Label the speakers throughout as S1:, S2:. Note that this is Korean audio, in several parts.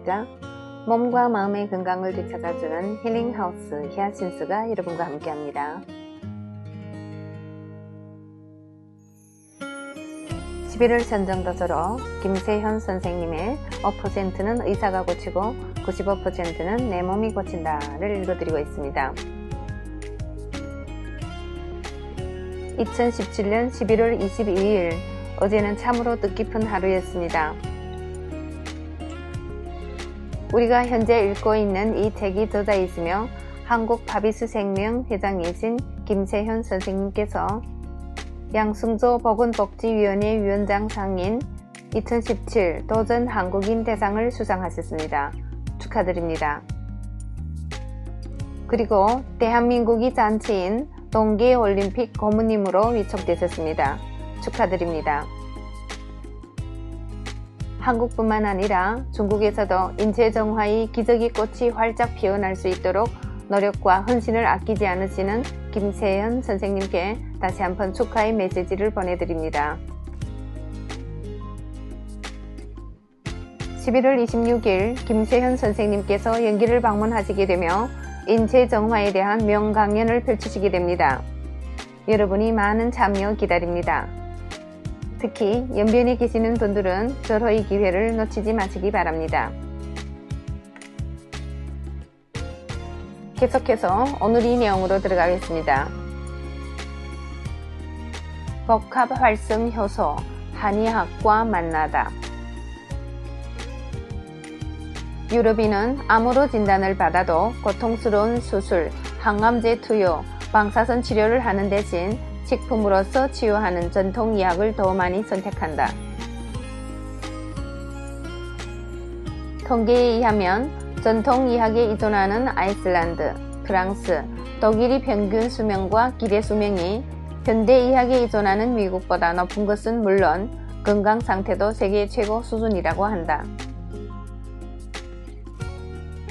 S1: 안녕하십니까? 몸과 마음의 건강을 되찾아주는 힐링하우스 히아신스가 여러분과 함께합니다. 11월 선정도서로 김세현 선생님의 5%는 의사가 고치고 95%는 내 몸이 고친다를 읽어드리고 있습니다. 2017년 11월 22일 어제는 참으로 뜻깊은 하루였습니다. 우리가 현재 읽고 있는 이 책이 저자이시며 한국바비스생명 회장이신 김세현 선생님께서 양승조 보건복지위원회 위원장상인 2017 도전 한국인 대상을 수상하셨습니다. 축하드립니다. 그리고 대한민국이 잔치인 동계올림픽 고문님으로 위촉되셨습니다. 축하드립니다. 한국뿐만 아니라 중국에서도 인체정화의 기저귀 꽃이 활짝 피어날 수 있도록 노력과 헌신을 아끼지 않으시는 김세현 선생님께 다시 한번 축하의 메시지를 보내드립니다. 11월 26일 김세현 선생님께서 연기를 방문하시게 되며 인체정화에 대한 명강연을 펼치시게 됩니다. 여러분이 많은 참여 기다립니다. 특히 연변에 계시는 분들은 절호의 기회를 놓치지 마시기 바랍니다. 계속해서 오늘 이 내용으로 들어가겠습니다. 복합활성효소, 한의학과 만나다. 유럽인은 암으로 진단을 받아도 고통스러운 수술, 항암제 투여, 방사선 치료를 하는 대신 식품으로서 치유하는 전통의학을 더 많이 선택한다. 통계에 의하면 전통의학에 의존하는 아이슬란드, 프랑스, 독일이 평균 수명과 기대 수명이 현대의학에 의존하는 미국보다 높은 것은 물론 건강 상태도 세계 최고 수준이라고 한다.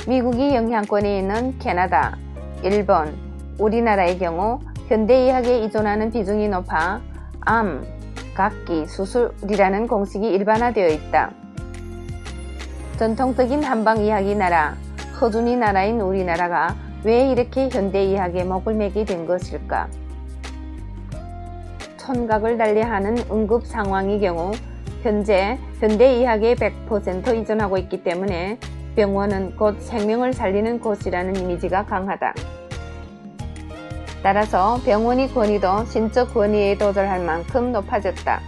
S1: 미국이 영향권에 있는 캐나다, 일본, 우리나라의 경우 현대의학에 의존하는 비중이 높아 암, 각기, 수술이라는 공식이 일반화되어 있다. 전통적인 한방의학의 나라, 허준의 나라인 우리나라가 왜 이렇게 현대의학에 목을 매게 된 것일까? 촌각을 달리하는 응급 상황의 경우 현재 현대의학에 100% 의존하고 있기 때문에 병원은 곧 생명을 살리는 곳이라는 이미지가 강하다. 따라서 병원의 권위도 신적 권위에 도달할 만큼 높아졌다.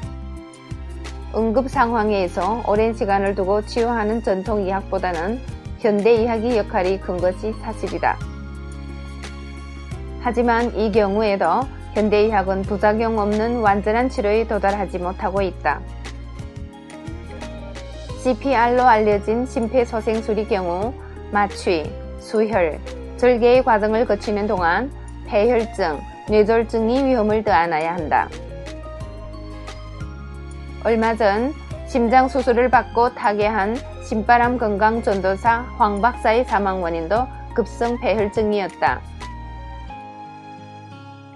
S1: 응급 상황에서 오랜 시간을 두고 치유하는 전통의학보다는 현대의학의 역할이 큰 것이 사실이다. 하지만 이 경우에도 현대의학은 부작용 없는 완전한 치료에 도달하지 못하고 있다. CPR로 알려진 심폐소생술의 경우 마취, 수혈, 절개의 과정을 거치는 동안 폐혈증, 뇌졸중의 위험을 더안아야 한다. 얼마 전 심장 수술을 받고 타계한 신바람 건강 전도사 황 박사의 사망 원인도 급성 폐혈증이었다.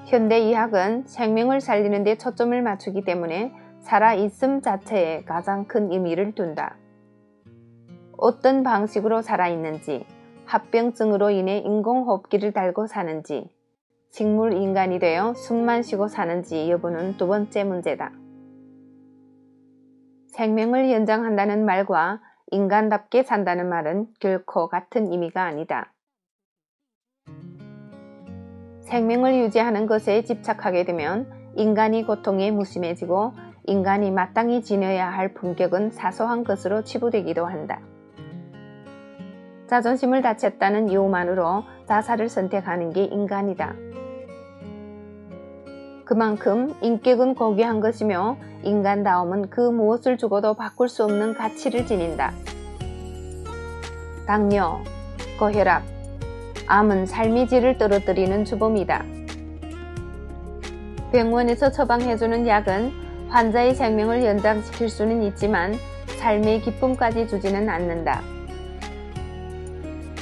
S1: 현대의학은 생명을 살리는 데 초점을 맞추기 때문에 살아있음 자체에 가장 큰 의미를 둔다. 어떤 방식으로 살아있는지, 합병증으로 인해 인공호흡기를 달고 사는지, 식물인간이 되어 숨만 쉬고 사는지 여부는 두 번째 문제다. 생명을 연장한다는 말과 인간답게 산다는 말은 결코 같은 의미가 아니다. 생명을 유지하는 것에 집착하게 되면 인간이 고통에 무심해지고 인간이 마땅히 지녀야 할 품격은 사소한 것으로 치부되기도 한다. 자존심을 다쳤다는 이유만으로 자살을 선택하는 게 인간이다. 그만큼 인격은 고귀한 것이며 인간다움은 그 무엇을 주고도 바꿀 수 없는 가치를 지닌다. 당뇨, 고혈압, 암은 삶의 질을 떨어뜨리는 주범이다. 병원에서 처방해주는 약은 환자의 생명을 연장시킬 수는 있지만 삶의 기쁨까지 주지는 않는다.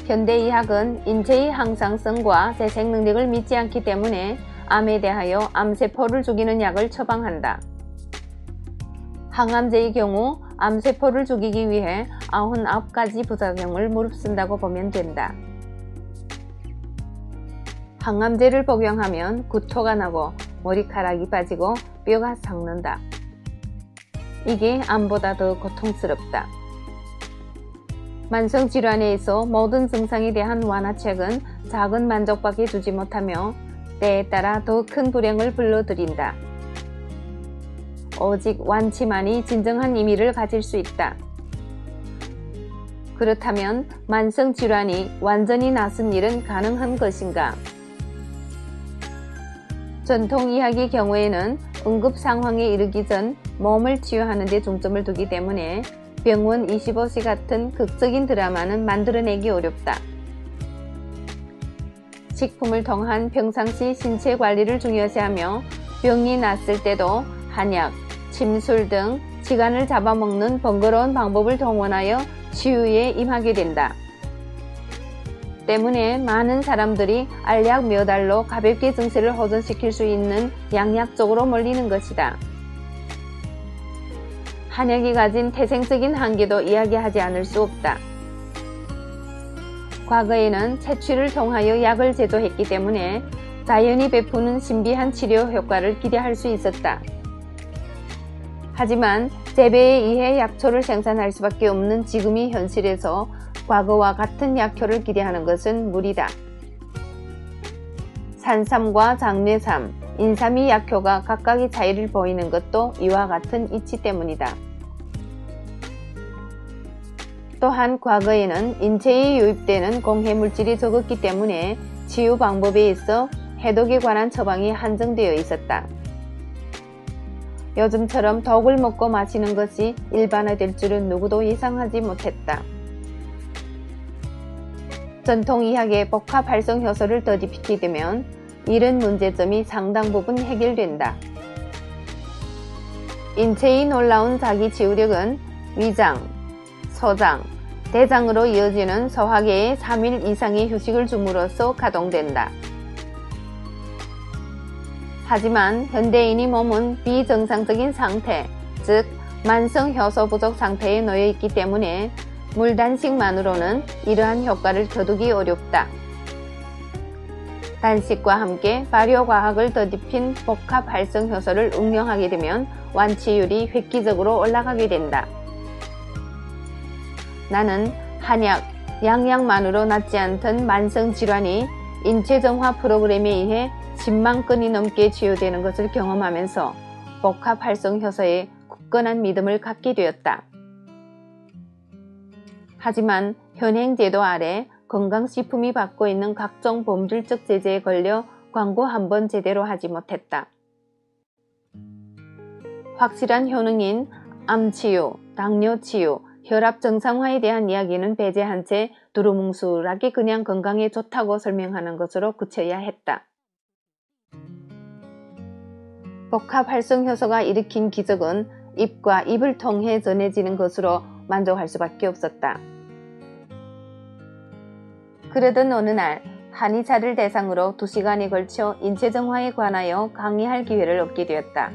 S1: 현대의학은 인체의 항상성과 재생 능력을 믿지 않기 때문에 암에 대하여 암세포를 죽이는 약을 처방한다. 항암제의 경우 암세포를 죽이기 위해 99가지 부작용을 무릅쓴다고 보면 된다. 항암제를 복용하면 구토가 나고 머리카락이 빠지고 뼈가 삭는다. 이게 암보다 더 고통스럽다. 만성질환에서 모든 증상에 대한 완화책은 작은 만족밖에 주지 못하며 때에 따라 더 큰 불행을 불러들인다. 오직 완치만이 진정한 의미를 가질 수 있다. 그렇다면 만성질환이 완전히 낫은 일은 가능한 것인가? 전통의학의 경우에는 응급 상황에 이르기 전 몸을 치유하는 데 중점을 두기 때문에 병원 25시 같은 극적인 드라마는 만들어내기 어렵다. 식품을 통한 평상시 신체 관리를 중요시하며 병이 났을 때도 한약, 침술 등 시간을 잡아먹는 번거로운 방법을 동원하여 치유에 임하게 된다. 때문에 많은 사람들이 알약 몇 알로 가볍게 증세를 호전시킬 수 있는 양약 쪽으로 몰리는 것이다. 한약이 가진 태생적인 한계도 이야기하지 않을 수 없다. 과거에는 채취를 통하여 약을 제조했기 때문에 자연이 베푸는 신비한 치료 효과를 기대할 수 있었다. 하지만 재배에 의해 약초를 생산할 수밖에 없는 지금의 현실에서 과거와 같은 약효를 기대하는 것은 무리다. 산삼과 장뇌삼, 인삼의 약효가 각각의 차이를 보이는 것도 이와 같은 이치 때문이다. 또한 과거에는 인체에 유입되는 공해물질이 적었기 때문에 치유 방법에 있어 해독에 관한 처방이 한정되어 있었다. 요즘처럼 독을 먹고 마시는 것이 일반화될 줄은 누구도 예상하지 못했다. 전통의학의 복합 활성 효소를 덧입히게 되면 이런 문제점이 상당 부분 해결된다. 인체의 놀라운 자기 치유력은 위장, 소장, 대장으로 이어지는 소화계에 3일 이상의 휴식을 줌으로써 가동된다. 하지만 현대인의 몸은 비정상적인 상태, 즉 만성 효소 부족 상태에 놓여 있기 때문에 물 단식만으로는 이러한 효과를 거두기 어렵다. 단식과 함께 발효과학을 덧입힌 복합 활성 효소를 응용하게 되면 완치율이 획기적으로 올라가게 된다. 나는 한약, 양약만으로 낫지 않던 만성질환이 인체정화 프로그램에 의해 10만 건이 넘게 치유되는 것을 경험하면서 복합 활성 효소에 굳건한 믿음을 갖게 되었다. 하지만 현행 제도 아래 건강식품이 받고 있는 각종 범죄적 제재에 걸려 광고 한 번 제대로 하지 못했다. 확실한 효능인 암치유, 당뇨치유, 혈압 정상화에 대한 이야기는 배제한 채 두루뭉술하게 그냥 건강에 좋다고 설명하는 것으로 그쳐야 했다. 복합 활성 효소가 일으킨 기적은 입과 입을 통해 전해지는 것으로 만족할 수밖에 없었다. 그러던 어느 날 한의사를 대상으로 2시간에 걸쳐 인체정화에 관하여 강의할 기회를 얻게 되었다.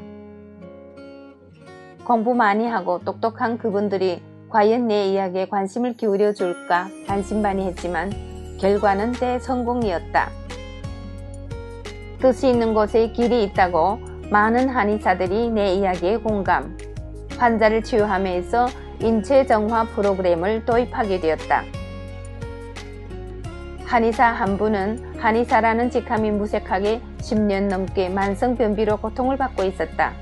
S1: 공부 많이 하고 똑똑한 그분들이 과연 내 이야기에 관심을 기울여 줄까 반신반의했지만 결과는 대성공이었다. 뜻이 있는 곳에 길이 있다고 많은 한의사들이 내 이야기에 공감, 환자를 치유함에 있어 인체정화 프로그램을 도입하게 되었다. 한의사 한 분은 한의사라는 직함이 무색하게 10년 넘게 만성변비로 고통을 받고 있었다.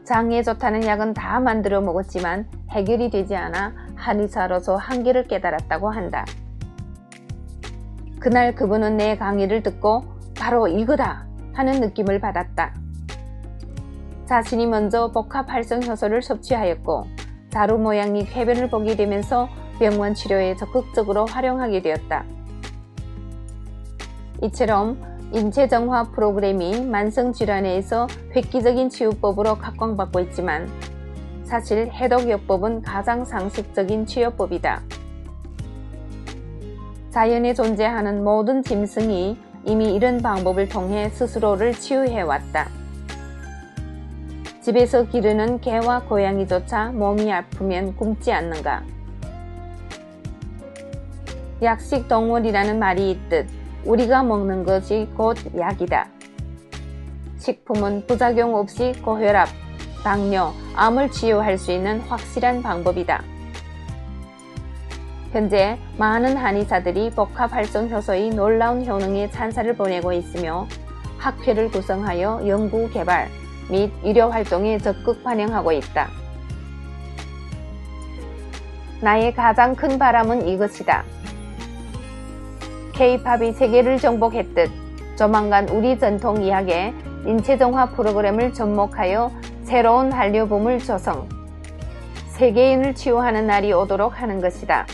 S1: 장에 좋다는 약은 다 만들어 먹었지만 해결이 되지 않아 한의사로서 한계를 깨달았다고 한다. 그날 그분은 내 강의를 듣고 바로 이거다 하는 느낌을 받았다. 자신이 먼저 복합 활성 효소를 섭취하였고 자루 모양의 쾌변을 보게 되면서 병원 치료에 적극적으로 활용하게 되었다. 이처럼 인체정화 프로그램이 만성질환에서 획기적인 치유법으로 각광받고 있지만 사실 해독요법은 가장 상식적인 치료법이다. 자연에 존재하는 모든 짐승이 이미 이런 방법을 통해 스스로를 치유해왔다. 집에서 기르는 개와 고양이조차 몸이 아프면 굶지 않는가? 약식 동물이라는 말이 있듯 우리가 먹는 것이 곧 약이다. 식품은 부작용 없이 고혈압, 당뇨, 암을 치유할 수 있는 확실한 방법이다. 현재 많은 한의사들이 복합활성효소의 놀라운 효능에 찬사를 보내고 있으며 학회를 구성하여 연구 개발 및 의료활동에 적극 반영하고 있다. 나의 가장 큰 바람은 이것이다. K-팝이 세계를 정복했듯 조만간 우리 전통 의학의 인체정화 프로그램을 접목하여 새로운 한류 붐을 조성, 세계인을 치유하는 날이 오도록 하는 것이다.